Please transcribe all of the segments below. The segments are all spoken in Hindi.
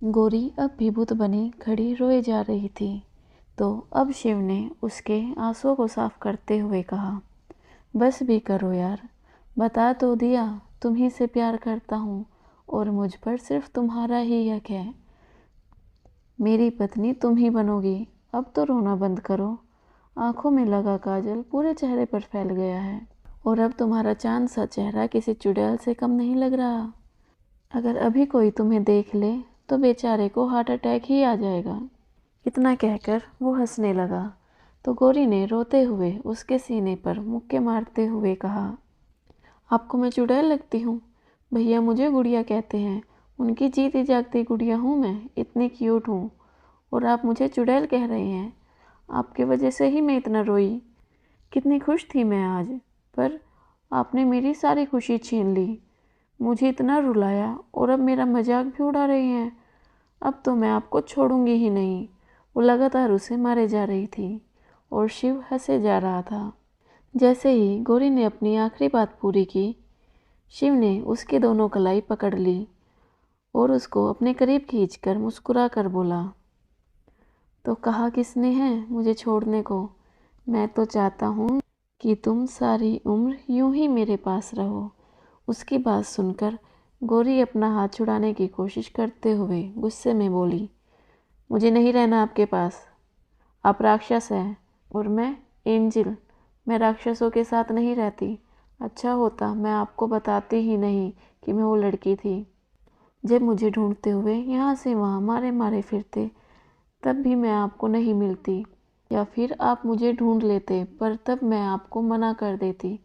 गोरी अब भी भूत बनी खड़ी रोए जा रही थी। तो अब शिव ने उसके आंसुओं को साफ करते हुए कहा, बस भी करो यार, बता तो दिया तुम्ही से प्यार करता हूँ और मुझ पर सिर्फ तुम्हारा ही हक है। मेरी पत्नी तुम ही बनोगी। अब तो रोना बंद करो। आंखों में लगा काजल पूरे चेहरे पर फैल गया है और अब तुम्हारा चांद सा चेहरा किसी चुड़ैल से कम नहीं लग रहा। अगर अभी कोई तुम्हें देख ले तो बेचारे को हार्ट अटैक ही आ जाएगा। इतना कहकर वो हंसने लगा तो गौरी ने रोते हुए उसके सीने पर मुक्के मारते हुए कहा, आपको मैं चुड़ैल लगती हूँ? भैया मुझे गुड़िया कहते हैं, उनकी जीती जागती गुड़िया हूँ मैं, इतनी क्यूट हूँ और आप मुझे चुड़ैल कह रहे हैं। आपके वजह से ही मैं इतना रोई। कितनी खुश थी मैं आज, पर आपने मेरी सारी खुशी छीन ली, मुझे इतना रुलाया और अब मेरा मजाक भी उड़ा रही हैं। अब तो मैं आपको छोड़ूंगी ही नहीं। वो लगातार उसे मारे जा रही थी और शिव हंसे जा रहा था। जैसे ही गौरी ने अपनी आखिरी बात पूरी की, शिव ने उसकी दोनों कलाई पकड़ ली और उसको अपने करीब खींचकर मुस्कुरा कर बोला, तो कहा किसने है मुझे छोड़ने को? मैं तो चाहता हूँ कि तुम सारी उम्र यूं ही मेरे पास रहो। उसकी बात सुनकर गौरी अपना हाथ छुड़ाने की कोशिश करते हुए गुस्से में बोली, मुझे नहीं रहना आपके पास। आप राक्षस हैं और मैं एंजिल। मैं राक्षसों के साथ नहीं रहती। अच्छा होता मैं आपको बताती ही नहीं कि मैं वो लड़की थी। जब मुझे ढूंढते हुए यहाँ से वहाँ मारे मारे फिरते, तब भी मैं आपको नहीं मिलती, या फिर आप मुझे ढूंढ लेते पर तब मैं आपको मना कर देती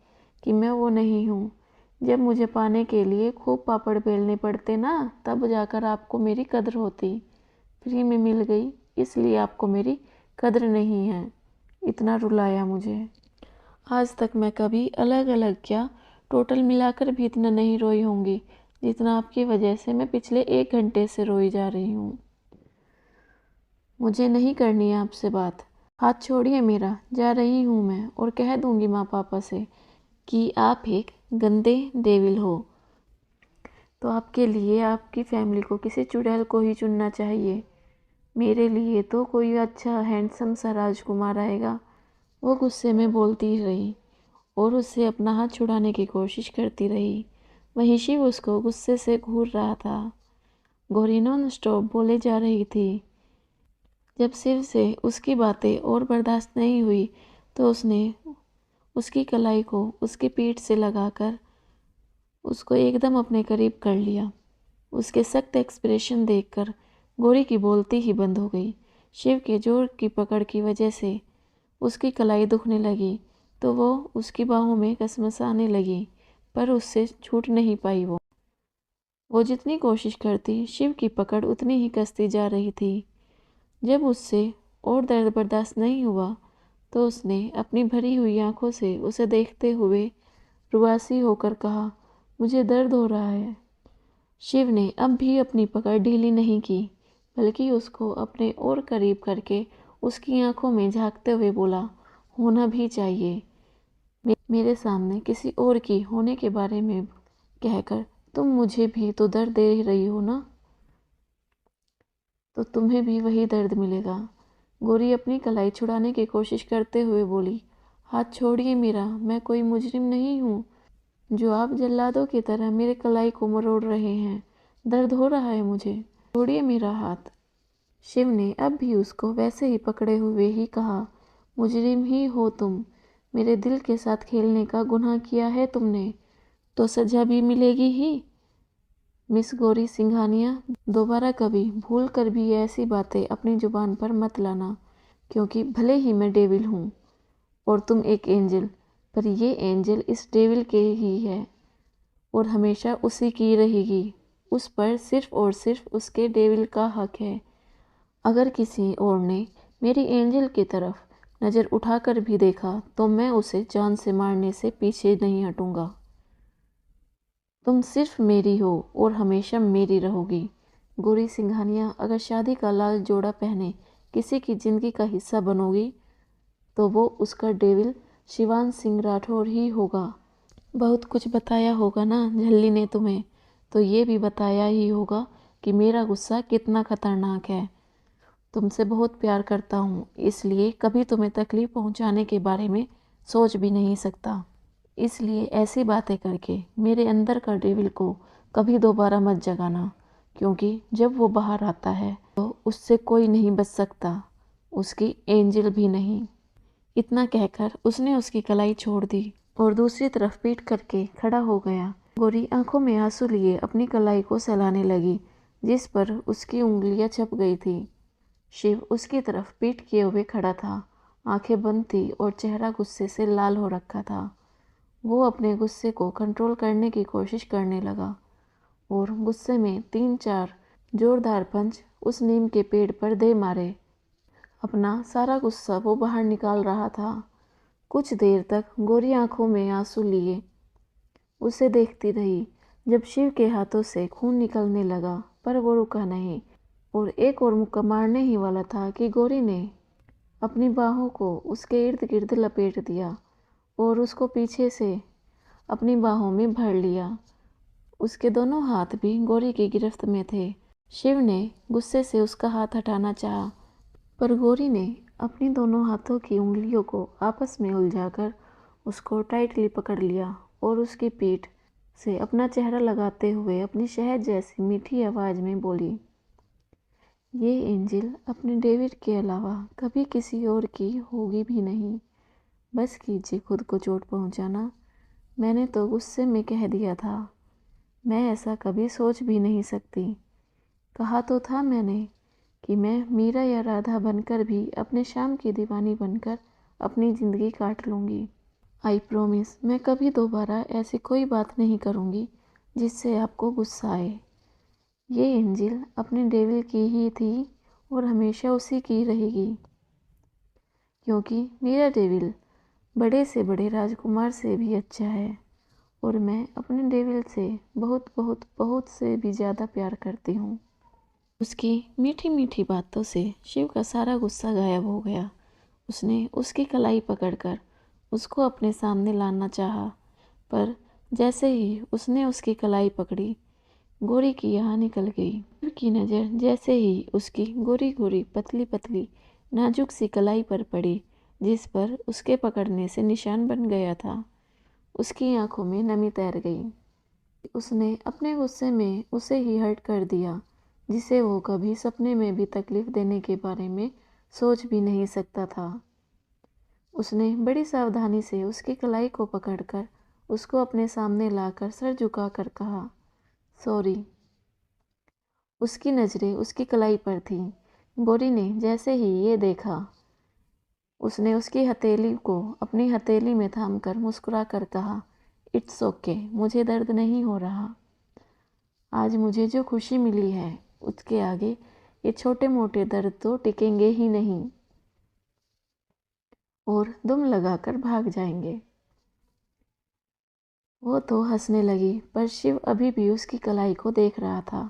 कि मैं वो नहीं हूँ। जब मुझे पाने के लिए खूब पापड़ बेलने पड़ते ना, तब जाकर आपको मेरी कदर होती। फ्री में मिल गई इसलिए आपको मेरी कदर नहीं है। इतना रुलाया मुझे। आज तक मैं कभी अलग अलग क्या, टोटल मिलाकर भी इतना नहीं रोई होंगी जितना आपकी वजह से मैं पिछले 1 घंटे से रोई जा रही हूँ। मुझे नहीं करनी है आपसे बात। हाथ छोड़िए मेरा, जा रही हूँ मैं और कह दूंगी माँ पापा से कि आप एक गंदे डेविल हो। तो आपके लिए आपकी फैमिली को किसी चुड़ैल को ही चुनना चाहिए। मेरे लिए तो कोई अच्छा हैंडसम सा राजकुमार आएगा। वो गुस्से में बोलती रही और उससे अपना हाथ छुड़ाने की कोशिश करती रही। वहीं शिव उसको गुस्से से घूर रहा था। गौरी नॉन स्टॉप बोले जा रही थी। जब शिव से उसकी बातें और बर्दाश्त नहीं हुई तो उसने उसकी कलाई को उसकी पीठ से लगाकर उसको एकदम अपने करीब कर लिया। उसके सख्त एक्सप्रेशन देखकर गौरी की बोलती ही बंद हो गई। शिव के जोर की पकड़ की वजह से उसकी कलाई दुखने लगी तो वो उसकी बाहों में कसमसाने लगी, पर उससे छूट नहीं पाई। वो जितनी कोशिश करती शिव की पकड़ उतनी ही कसती जा रही थी। जब उससे और दर्द बर्दाश्त नहीं हुआ तो उसने अपनी भरी हुई आंखों से उसे देखते हुए रुआसी होकर कहा, मुझे दर्द हो रहा है। शिव ने अब भी अपनी पकड़ ढीली नहीं की, बल्कि उसको अपने और करीब करके उसकी आंखों में झांकते हुए बोला, होना भी चाहिए। मेरे सामने किसी और की होने के बारे में कहकर तुम मुझे भी तो दर्द दे रही हो ना, तो तुम्हें भी वही दर्द मिलेगा। गौरी अपनी कलाई छुड़ाने की कोशिश करते हुए बोली, हाथ छोड़िए मेरा, मैं कोई मुजरिम नहीं हूँ जो आप जल्लादों की तरह मेरे कलाई को मरोड़ रहे हैं। दर्द हो रहा है मुझे, छोड़िए मेरा हाथ। शिव ने अब भी उसको वैसे ही पकड़े हुए ही कहा, मुजरिम ही हो तुम। मेरे दिल के साथ खेलने का गुनाह किया है तुमने, तो सजा भी मिलेगी ही। मिस गौरी सिंघानिया, दोबारा कभी भूल कर भी ऐसी बातें अपनी जुबान पर मत लाना, क्योंकि भले ही मैं डेविल हूँ और तुम एक एंजल, पर ये एंजल इस डेविल के ही है और हमेशा उसी की रहेगी। उस पर सिर्फ और सिर्फ उसके डेविल का हक है। अगर किसी और ने मेरी एंजल की तरफ नज़र उठाकर भी देखा तो मैं उसे जान से मारने से पीछे नहीं हटूंगा। तुम सिर्फ मेरी हो और हमेशा मेरी रहोगी। गौरी सिंघानिया, अगर शादी का लाल जोड़ा पहने किसी की जिंदगी का हिस्सा बनोगी तो वो उसका डेविल शिवान सिंह राठौर ही होगा। बहुत कुछ बताया होगा ना झल्ली ने तुम्हें, तो ये भी बताया ही होगा कि मेरा गुस्सा कितना खतरनाक है। तुमसे बहुत प्यार करता हूँ, इसलिए कभी तुम्हें तकलीफ पहुँचाने के बारे में सोच भी नहीं सकता। इसलिए ऐसी बातें करके मेरे अंदर का डेविल को कभी दोबारा मत जगाना, क्योंकि जब वो बाहर आता है तो उससे कोई नहीं बच सकता, उसकी एंजल भी नहीं। इतना कहकर उसने उसकी कलाई छोड़ दी और दूसरी तरफ पीठ करके खड़ा हो गया। गोरी आंखों में आंसू लिए अपनी कलाई को सहलाने लगी, जिस पर उसकी उंगलियां छप गई थी। शिव उसकी तरफ पीठ किए हुए खड़ा था, आंखें बंद थी और चेहरा गुस्से से लाल हो रखा था। वो अपने गुस्से को कंट्रोल करने की कोशिश करने लगा और गुस्से में 3-4 जोरदार पंच उस नीम के पेड़ पर दे मारे। अपना सारा गुस्सा वो बाहर निकाल रहा था। कुछ देर तक गोरी आंखों में आंसू लिए उसे देखती रही। जब शिव के हाथों से खून निकलने लगा पर वो रुका नहीं और एक और मुक्का मारने ही वाला था कि गोरी ने अपनी बाहों को उसके इर्द गिर्द लपेट दिया और उसको पीछे से अपनी बाहों में भर लिया। उसके दोनों हाथ भी गोरी की गिरफ्त में थे। शिव ने गुस्से से उसका हाथ हटाना चाहा, पर गोरी ने अपनी दोनों हाथों की उंगलियों को आपस में उलझाकर उसको टाइटली पकड़ लिया और उसकी पीठ से अपना चेहरा लगाते हुए अपनी शहद जैसी मीठी आवाज़ में बोली, ये एंजिल अपने डेविड के अलावा कभी किसी और की होगी भी नहीं। बस कीजिए खुद को चोट पहुंचाना। मैंने तो गुस्से में कह दिया था, मैं ऐसा कभी सोच भी नहीं सकती। कहा तो था मैंने कि मैं मीरा या राधा बनकर भी अपने श्याम की दीवानी बनकर अपनी ज़िंदगी काट लूँगी। आई प्रॉमिस, मैं कभी दोबारा ऐसी कोई बात नहीं करूँगी जिससे आपको गुस्सा आए। ये एंजिल अपने डेविल की ही थी और हमेशा उसी की रहेगी, क्योंकि मेरा डेविल बड़े से बड़े राजकुमार से भी अच्छा है और मैं अपने डेविल से बहुत बहुत बहुत से भी ज़्यादा प्यार करती हूँ। उसकी मीठी मीठी बातों से शिव का सारा गुस्सा गायब हो गया। उसने उसकी कलाई पकड़कर उसको अपने सामने लाना चाहा, पर जैसे ही उसने उसकी कलाई पकड़ी, गोरी की यहाँ निकल गई। शिव की नज़र जैसे ही उसकी गोरी गोरी पतली पतली नाजुक सी कलाई पर पड़ी, जिस पर उसके पकड़ने से निशान बन गया था, उसकी आंखों में नमी तैर गई। उसने अपने गुस्से में उसे ही हर्ट कर दिया, जिसे वो कभी सपने में भी तकलीफ देने के बारे में सोच भी नहीं सकता था। उसने बड़ी सावधानी से उसकी कलाई को पकड़कर उसको अपने सामने लाकर सर झुकाकर कहा, सॉरी। उसकी नज़रें उसकी कलाई पर थीं। गोरी ने जैसे ही ये देखा, उसने उसकी हथेली को अपनी हथेली में थामकर मुस्कुरा कर कहा, इट्स ओके, मुझे दर्द नहीं हो रहा। आज मुझे जो खुशी मिली है उसके आगे ये छोटे मोटे दर्द तो टिकेंगे ही नहीं और दुम लगाकर भाग जाएंगे। वो तो हंसने लगी, पर शिव अभी भी उसकी कलाई को देख रहा था।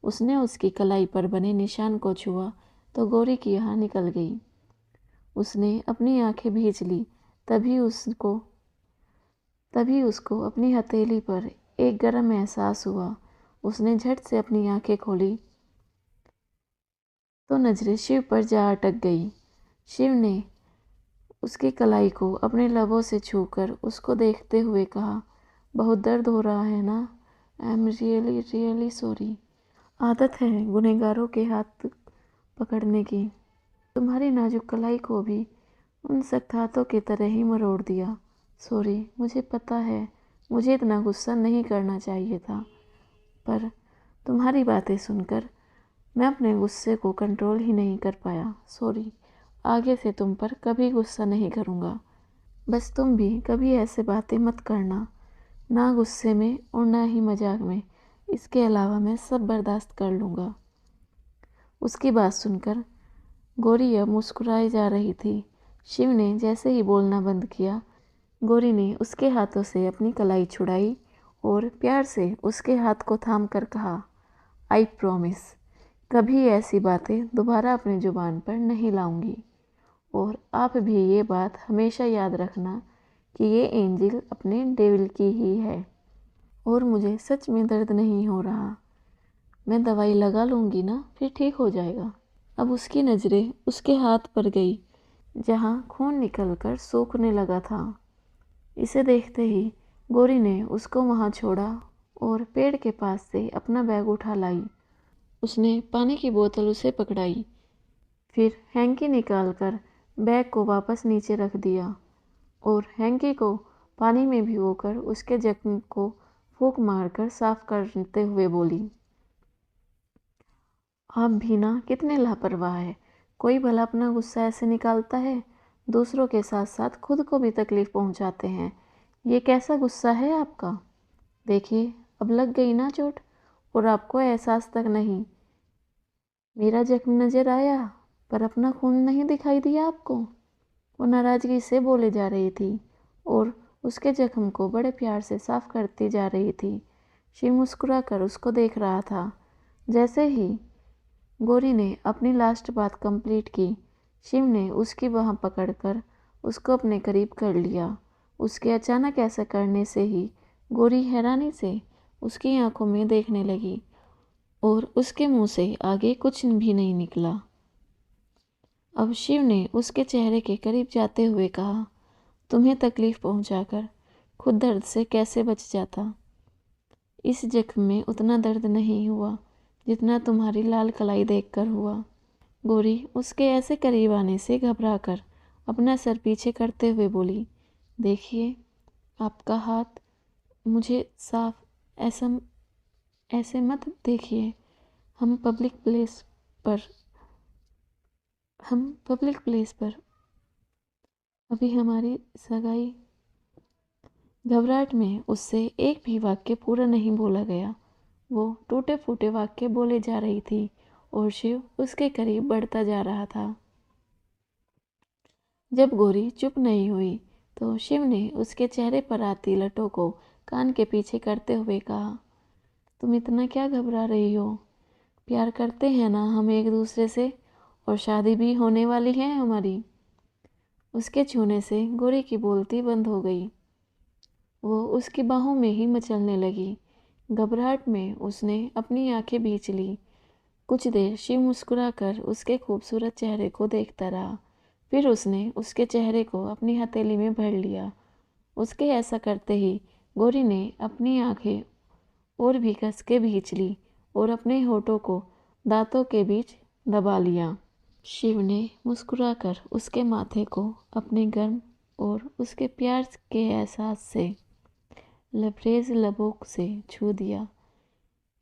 उसने उसकी कलाई पर बने निशान को छुआ तो गोरी की यहाँ निकल गई। उसने अपनी आंखें भींच ली। तभी उसको अपनी हथेली पर एक गर्म एहसास हुआ। उसने झट से अपनी आंखें खोली तो नजरें शिव पर जा अटक गई। शिव ने उसकी कलाई को अपने लबों से छूकर उसको देखते हुए कहा, बहुत दर्द हो रहा है ना? I am really really sorry. आदत है गुनहगारों के हाथ पकड़ने की। तुम्हारी नाजुक कलाई को भी उन सख्त हाथों की तरह ही मरोड़ दिया। सॉरी, मुझे पता है मुझे इतना गुस्सा नहीं करना चाहिए था, पर तुम्हारी बातें सुनकर मैं अपने गुस्से को कंट्रोल ही नहीं कर पाया। सॉरी, आगे से तुम पर कभी गुस्सा नहीं करूँगा। बस तुम भी कभी ऐसे बातें मत करना, ना गुस्से में और ना ही मजाक में। इसके अलावा मैं सब बर्दाश्त कर लूँगा। उसकी बात सुनकर गोरी अब मुस्कुराई जा रही थी। शिव ने जैसे ही बोलना बंद किया, गोरी ने उसके हाथों से अपनी कलाई छुड़ाई और प्यार से उसके हाथ को थाम कर कहा, आई प्रॉमिस, कभी ऐसी बातें दोबारा अपनी ज़ुबान पर नहीं लाऊंगी। और आप भी ये बात हमेशा याद रखना कि ये एंजिल अपने डेविल की ही है और मुझे सच में दर्द नहीं हो रहा। मैं दवाई लगा लूँगी ना, फिर ठीक हो जाएगा। अब उसकी नज़रें उसके हाथ पर गई जहाँ खून निकलकर सूखने लगा था। इसे देखते ही गोरी ने उसको वहाँ छोड़ा और पेड़ के पास से अपना बैग उठा लाई। उसने पानी की बोतल उसे पकड़ाई, फिर हैंकी निकालकर बैग को वापस नीचे रख दिया और हैंकी को पानी में भिगोकर उसके जख्म को फूंक मारकर साफ करते हुए बोली, आप भी ना कितने लापरवाह है। कोई भला अपना गुस्सा ऐसे निकालता है, दूसरों के साथ साथ खुद को भी तकलीफ पहुंचाते हैं। ये कैसा गुस्सा है आपका? देखिए, अब लग गई ना चोट और आपको एहसास तक नहीं। मेरा जख्म नजर आया पर अपना खून नहीं दिखाई दिया आपको? वो नाराजगी से बोले जा रही थी और उसके जख्म को बड़े प्यार से साफ करती जा रही थी। शिव मुस्कुराकर उसको देख रहा था। जैसे ही गोरी ने अपनी लास्ट बात कंप्लीट की, शिव ने उसकी बाह पकड़कर उसको अपने करीब कर लिया। उसके अचानक ऐसा करने से ही गोरी हैरानी से उसकी आंखों में देखने लगी और उसके मुंह से आगे कुछ भी नहीं निकला। अब शिव ने उसके चेहरे के करीब जाते हुए कहा, तुम्हें तकलीफ पहुंचाकर खुद दर्द से कैसे बच जाता? इस जख्म में उतना दर्द नहीं हुआ जितना तुम्हारी लाल कलाई देखकर हुआ। गोरी उसके ऐसे करीब आने से घबराकर अपना सर पीछे करते हुए बोली, देखिए, आपका हाथ मुझे साफ ऐसा ऐसे मत देखिए। हम पब्लिक प्लेस पर हम पब्लिक प्लेस पर अभी हमारी सगाई। घबराहट में उससे एक भी वाक्य पूरा नहीं बोला गया। वो टूटे फूटे वाक्य बोले जा रही थी और शिव उसके करीब बढ़ता जा रहा था। जब गोरी चुप नहीं हुई तो शिव ने उसके चेहरे पर आती लटों को कान के पीछे करते हुए कहा, तुम इतना क्या घबरा रही हो? प्यार करते हैं ना हम एक दूसरे से, और शादी भी होने वाली है हमारी। उसके छूने से गोरी की बोलती बंद हो गई। वो उसकी बाहों में ही मचलने लगी। घबराहट में उसने अपनी आंखें भींच ली। कुछ देर शिव मुस्कुराकर उसके खूबसूरत चेहरे को देखता रहा। फिर उसने उसके चेहरे को अपनी हथेली में भर लिया। उसके ऐसा करते ही गोरी ने अपनी आंखें और भी कस के भींच ली और अपने होठों को दांतों के बीच दबा लिया। शिव ने मुस्कुराकर उसके माथे को अपने गर्म और उसके प्यार के एहसास से लबरेज लबों से छू दिया।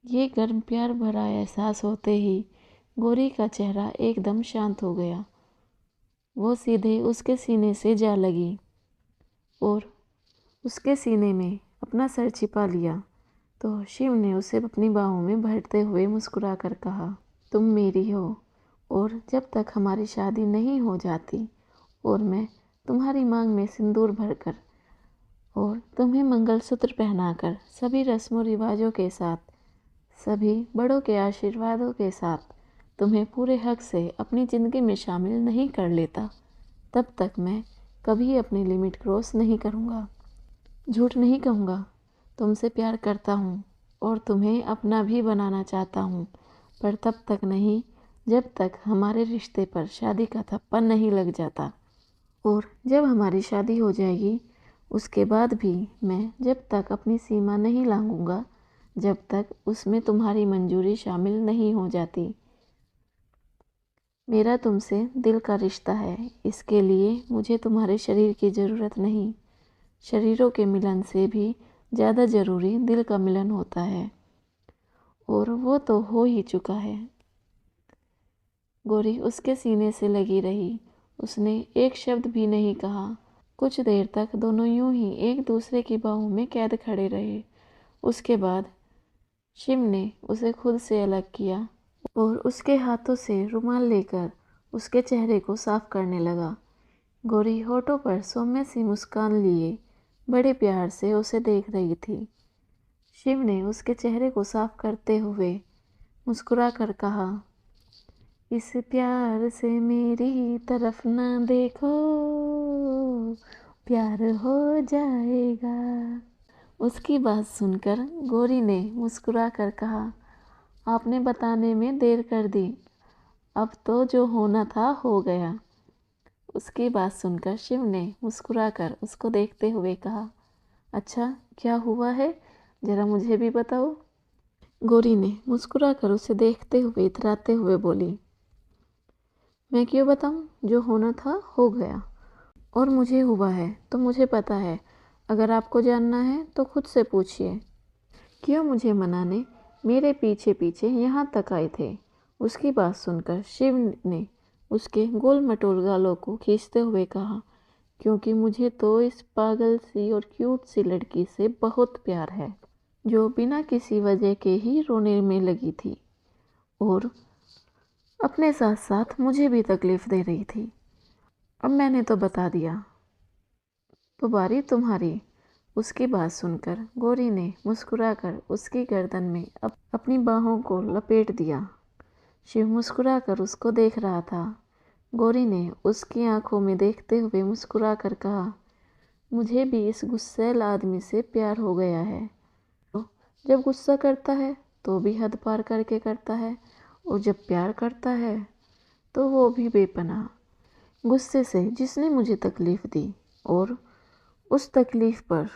ये गर्म प्यार भरा एहसास होते ही गोरी का चेहरा एकदम शांत हो गया। वो सीधे उसके सीने से जा लगी और उसके सीने में अपना सर छिपा लिया। तो शिव ने उसे अपनी बाहों में भरते हुए मुस्कुरा कर कहा, तुम मेरी हो और जब तक हमारी शादी नहीं हो जाती और मैं तुम्हारी मांग में सिंदूर भरकर और तुम्हें मंगलसूत्र पहनाकर सभी रस्मों रिवाजों के साथ, सभी बड़ों के आशीर्वादों के साथ तुम्हें पूरे हक से अपनी ज़िंदगी में शामिल नहीं कर लेता, तब तक मैं कभी अपनी लिमिट क्रॉस नहीं करूँगा। झूठ नहीं कहूँगा, तुमसे प्यार करता हूँ और तुम्हें अपना भी बनाना चाहता हूँ, पर तब तक नहीं जब तक हमारे रिश्ते पर शादी का थप्पा नहीं लग जाता। और जब हमारी शादी हो जाएगी उसके बाद भी मैं जब तक अपनी सीमा नहीं लांघूंगा, जब तक उसमें तुम्हारी मंजूरी शामिल नहीं हो जाती। मेरा तुमसे दिल का रिश्ता है, इसके लिए मुझे तुम्हारे शरीर की ज़रूरत नहीं। शरीरों के मिलन से भी ज़्यादा ज़रूरी दिल का मिलन होता है और वो तो हो ही चुका है। गोरी उसके सीने से लगी रही। उसने एक शब्द भी नहीं कहा। कुछ देर तक दोनों यूं ही एक दूसरे की बाहों में कैद खड़े रहे। उसके बाद शिव ने उसे खुद से अलग किया और उसके हाथों से रुमाल लेकर उसके चेहरे को साफ करने लगा। गोरी होठों पर सौम्य सी मुस्कान लिए बड़े प्यार से उसे देख रही थी। शिव ने उसके चेहरे को साफ करते हुए मुस्कुरा कर कहा, इस प्यार से मेरी तरफ ना देखो, प्यार हो जाएगा। उसकी बात सुनकर गोरी ने मुस्कुरा कर कहा, आपने बताने में देर कर दी। अब तो जो होना था हो गया। उसकी बात सुनकर शिव ने मुस्कुराकर उसको देखते हुए कहा, अच्छा क्या हुआ है, जरा मुझे भी बताओ। गौरी ने मुस्कुराकर उसे देखते हुए इतराते हुए बोली, मैं क्यों बताऊं, जो होना था हो गया और मुझे हुआ है तो मुझे पता है। अगर आपको जानना है तो खुद से पूछिए। क्यों मुझे मनाने मेरे पीछे पीछे यहाँ तक आए थे। उसकी बात सुनकर शिव ने उसके गोल मटोल गालों को खींचते हुए कहा, क्योंकि मुझे तो इस पागल सी और क्यूट सी लड़की से बहुत प्यार है, जो बिना किसी वजह के ही रोने में लगी थी और अपने साथ साथ मुझे भी तकलीफ दे रही थी। अब मैंने तो बता दिया, तो बारी तुम्हारी। उसकी बात सुनकर गौरी ने मुस्कुराकर उसकी गर्दन में अपनी बाहों को लपेट दिया। शिव मुस्कुराकर उसको देख रहा था। गौरी ने उसकी आंखों में देखते हुए मुस्कुराकर कहा, मुझे भी इस गुस्सैल आदमी से प्यार हो गया है। जब गुस्सा करता है तो भी हद पार करके करता है, और जब प्यार करता है तो वो भी बेपनाह। गुस्से से जिसने मुझे तकलीफ दी और उस तकलीफ पर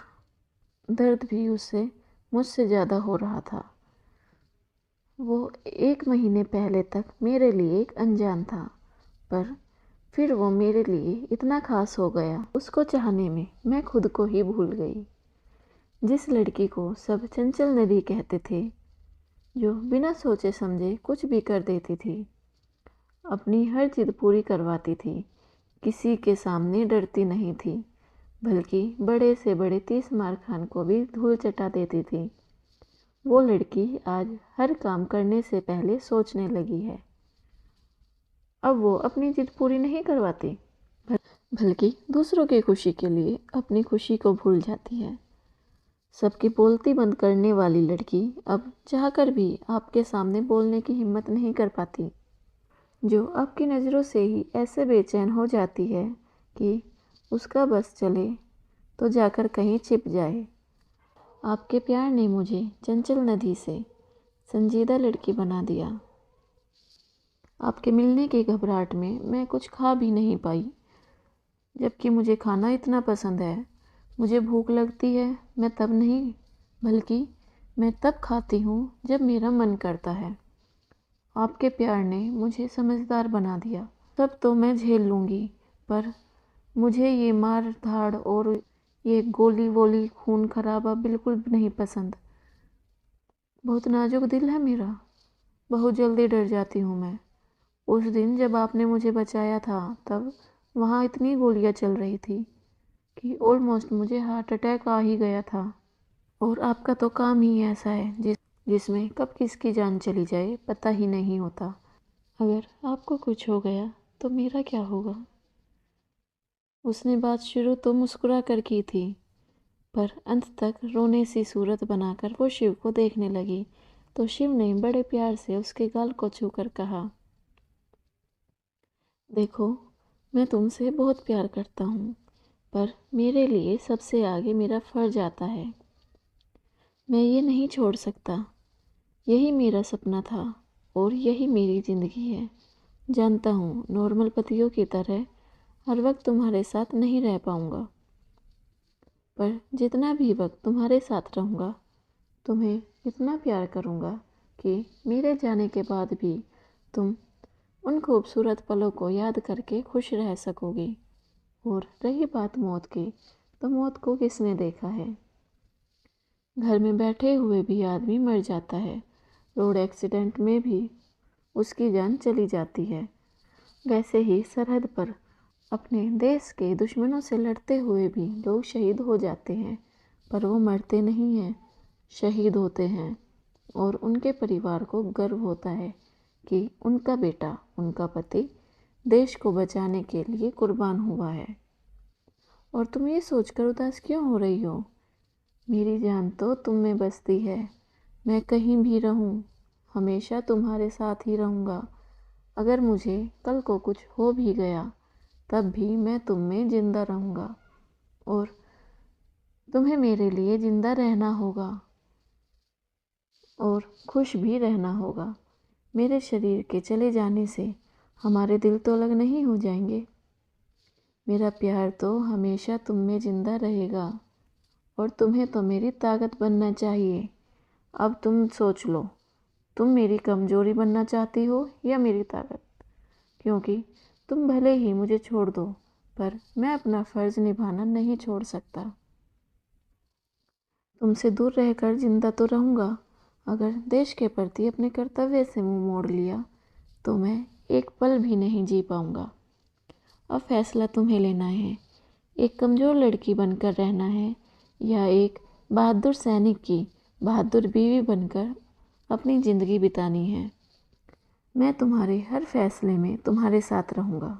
दर्द भी उसे मुझसे ज़्यादा हो रहा था। वो 1 महीने पहले तक मेरे लिए एक अनजान था, पर फिर वो मेरे लिए इतना खास हो गया, उसको चाहने में मैं खुद को ही भूल गई। जिस लड़की को सब चंचल नदी कहते थे, जो बिना सोचे समझे कुछ भी कर देती थी, अपनी हर जिद पूरी करवाती थी, किसी के सामने डरती नहीं थी, बल्कि बड़े से बड़े 30 मार खान को भी धूल चटा देती थी, वो लड़की आज हर काम करने से पहले सोचने लगी है। अब वो अपनी जिद पूरी नहीं करवाती, बल्कि दूसरों की खुशी के लिए अपनी खुशी को भूल जाती है। सबकी बोलती बंद करने वाली लड़की अब चाहकर भी आपके सामने बोलने की हिम्मत नहीं कर पाती, जो आपकी नज़रों से ही ऐसे बेचैन हो जाती है कि उसका बस चले तो जाकर कहीं छिप जाए। आपके प्यार ने मुझे चंचल नदी से संजीदा लड़की बना दिया। आपके मिलने की घबराहट में मैं कुछ खा भी नहीं पाई, जबकि मुझे खाना इतना पसंद है। मुझे भूख लगती है मैं तब नहीं, बल्कि मैं तब खाती हूँ जब मेरा मन करता है। आपके प्यार ने मुझे समझदार बना दिया। सब तो मैं झेल लूँगी, पर मुझे ये मार धाड़ और ये गोली वोली खून खराबा बिल्कुल भी नहीं पसंद। बहुत नाजुक दिल है मेरा, बहुत जल्दी डर जाती हूँ मैं। उस दिन जब आपने मुझे बचाया था, तब वहाँ इतनी गोलियाँ चल रही थी कि ऑलमोस्ट मुझे हार्ट अटैक आ ही गया था। और आपका तो काम ही ऐसा है जिसमें कब किसकी जान चली जाए पता ही नहीं होता। अगर आपको कुछ हो गया तो मेरा क्या होगा। उसने बात शुरू तो मुस्कुरा कर की थी, पर अंत तक रोने सी सूरत बनाकर वो शिव को देखने लगी, तो शिव ने बड़े प्यार से उसके गाल को छूकर कहा, देखो मैं तुमसे बहुत प्यार करता हूँ, पर मेरे लिए सबसे आगे मेरा फर्ज आता है। मैं ये नहीं छोड़ सकता। यही मेरा सपना था और यही मेरी ज़िंदगी है। जानता हूँ नॉर्मल पतियों की तरह हर वक्त तुम्हारे साथ नहीं रह पाऊँगा, पर जितना भी वक्त तुम्हारे साथ रहूँगा, तुम्हें इतना प्यार करूँगा कि मेरे जाने के बाद भी तुम उन खूबसूरत पलों को याद करके खुश रह सकोगी। और रही बात मौत की, तो मौत को किसने देखा है। घर में बैठे हुए भी आदमी मर जाता है, रोड एक्सीडेंट में भी उसकी जान चली जाती है। वैसे ही सरहद पर अपने देश के दुश्मनों से लड़ते हुए भी लोग शहीद हो जाते हैं, पर वो मरते नहीं हैं, शहीद होते हैं। और उनके परिवार को गर्व होता है कि उनका बेटा, उनका पति देश को बचाने के लिए कुर्बान हुआ है। और तुम ये सोचकर उदास क्यों हो रही हो। मेरी जान तो तुम में बसती है। मैं कहीं भी रहूं, हमेशा तुम्हारे साथ ही रहूँगा। अगर मुझे कल को कुछ हो भी गया, तब भी मैं तुम में जिंदा रहूँगा और तुम्हें मेरे लिए जिंदा रहना होगा। और खुश भी रहना होगा। मेरे शरीर के चले जाने से हमारे दिल तो अलग नहीं हो जाएंगे। मेरा प्यार तो हमेशा तुम में जिंदा रहेगा और तुम्हें तो मेरी ताकत बनना चाहिए। अब तुम सोच लो, तुम मेरी कमजोरी बनना चाहती हो या मेरी ताकत? क्योंकि तुम भले ही मुझे छोड़ दो, पर मैं अपना फर्ज निभाना नहीं छोड़ सकता। तुमसे दूर रहकर जिंदा तो रहूँगा, अगर देश के प्रति अपने कर्तव्य से मुंह मोड़ लिया तो मैं एक पल भी नहीं जी पाऊँगा। अब फैसला तुम्हें लेना है, एक कमज़ोर लड़की बनकर रहना है या एक बहादुर सैनिक की बहादुर बीवी बनकर अपनी ज़िंदगी बितानी है। मैं तुम्हारे हर फैसले में तुम्हारे साथ रहूँगा।